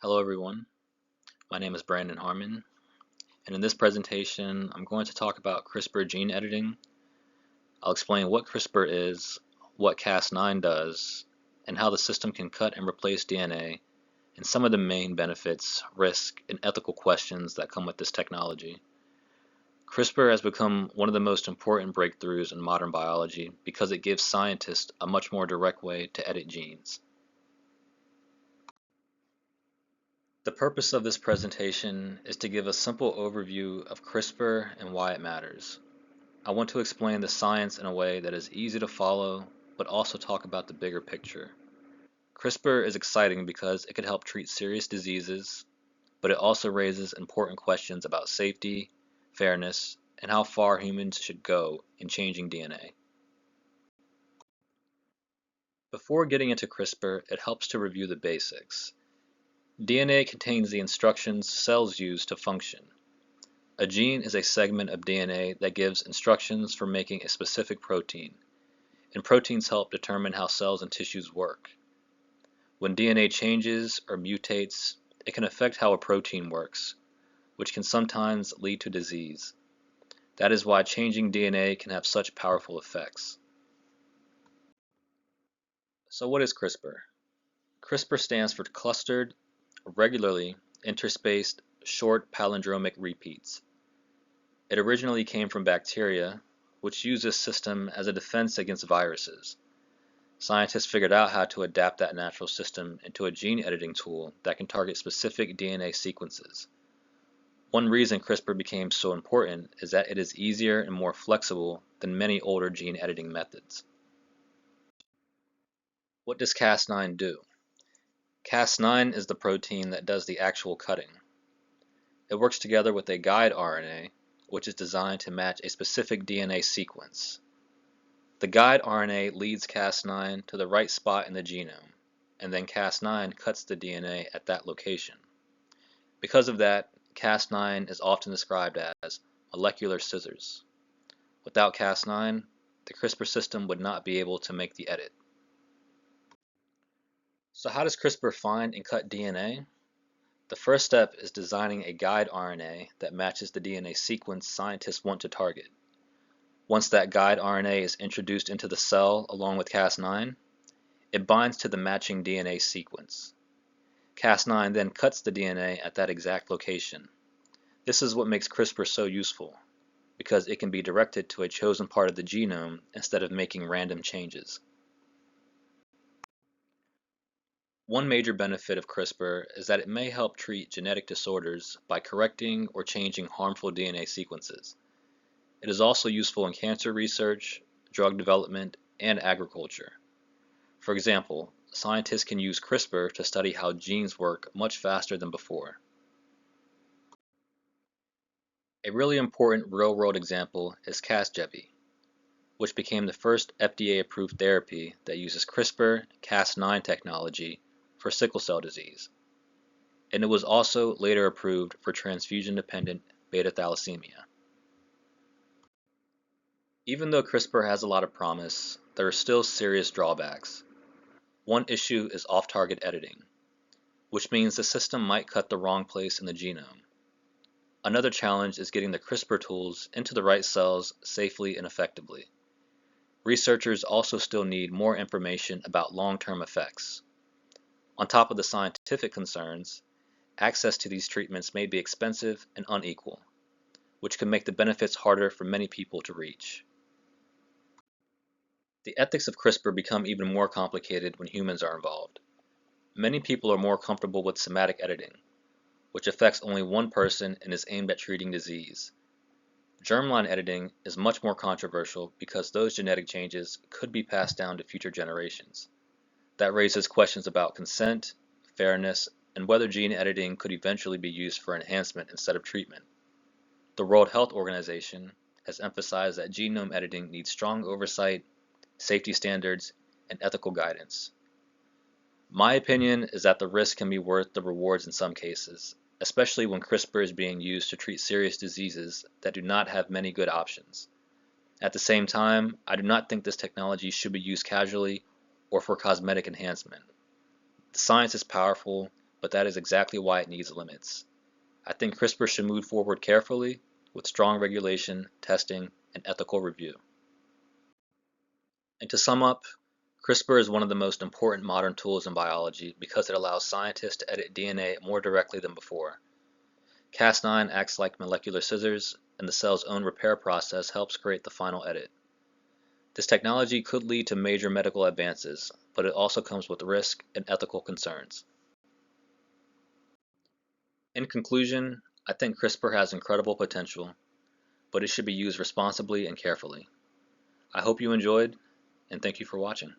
Hello everyone, my name is Brandon Harmon, and in this presentation I'm going to talk about CRISPR gene editing. I'll explain what CRISPR is, what Cas9 does, and how the system can cut and replace DNA, and some of the main benefits, risks, and ethical questions that come with this technology. CRISPR has become one of the most important breakthroughs in modern biology because it gives scientists a much more direct way to edit genes. The purpose of this presentation is to give a simple overview of CRISPR and why it matters. I want to explain the science in a way that is easy to follow, but also talk about the bigger picture. CRISPR is exciting because it could help treat serious diseases, but it also raises important questions about safety, fairness, and how far humans should go in changing DNA. Before getting into CRISPR, it helps to review the basics. DNA contains the instructions cells use to function. A gene is a segment of DNA that gives instructions for making a specific protein, and proteins help determine how cells and tissues work. When DNA changes or mutates, it can affect how a protein works, which can sometimes lead to disease. That is why changing DNA can have such powerful effects. So what is CRISPR? CRISPR stands for clustered, regularly interspaced, short palindromic repeats. It originally came from bacteria, which use this system as a defense against viruses. Scientists figured out how to adapt that natural system into a gene editing tool that can target specific DNA sequences. One reason CRISPR became so important is that it is easier and more flexible than many older gene editing methods. What does Cas9 do? Cas9 is the protein that does the actual cutting. It works together with a guide RNA, which is designed to match a specific DNA sequence. The guide RNA leads Cas9 to the right spot in the genome, and then Cas9 cuts the DNA at that location. Because of that, Cas9 is often described as molecular scissors. Without Cas9, the CRISPR system would not be able to make the edit. So how does CRISPR find and cut DNA? The first step is designing a guide RNA that matches the DNA sequence scientists want to target. Once that guide RNA is introduced into the cell along with Cas9, it binds to the matching DNA sequence. Cas9 then cuts the DNA at that exact location. This is what makes CRISPR so useful, because it can be directed to a chosen part of the genome instead of making random changes. One major benefit of CRISPR is that it may help treat genetic disorders by correcting or changing harmful DNA sequences. It is also useful in cancer research, drug development, and agriculture. For example, scientists can use CRISPR to study how genes work much faster than before. A really important real-world example is Casgevy, which became the first FDA-approved therapy that uses CRISPR-Cas9 technology for sickle cell disease, and it was also later approved for transfusion-dependent beta thalassemia. Even though CRISPR has a lot of promise, there are still serious drawbacks. One issue is off-target editing, which means the system might cut the wrong place in the genome. Another challenge is getting the CRISPR tools into the right cells safely and effectively. Researchers also still need more information about long-term effects. On top of the scientific concerns, access to these treatments may be expensive and unequal, which can make the benefits harder for many people to reach. The ethics of CRISPR become even more complicated when humans are involved. Many people are more comfortable with somatic editing, which affects only one person and is aimed at treating disease. Germline editing is much more controversial because those genetic changes could be passed down to future generations. That raises questions about consent, fairness, and whether gene editing could eventually be used for enhancement instead of treatment. The World Health Organization has emphasized that genome editing needs strong oversight, safety standards, and ethical guidance. My opinion is that the risk can be worth the rewards in some cases, especially when CRISPR is being used to treat serious diseases that do not have many good options. At the same time, I do not think this technology should be used casually or for cosmetic enhancement. The science is powerful, but that is exactly why it needs limits. I think CRISPR should move forward carefully, with strong regulation, testing, and ethical review. And to sum up, CRISPR is one of the most important modern tools in biology because it allows scientists to edit DNA more directly than before. Cas9 acts like molecular scissors, and the cell's own repair process helps create the final edit. This technology could lead to major medical advances, but it also comes with risk and ethical concerns. In conclusion, I think CRISPR has incredible potential, but it should be used responsibly and carefully. I hope you enjoyed, and thank you for watching.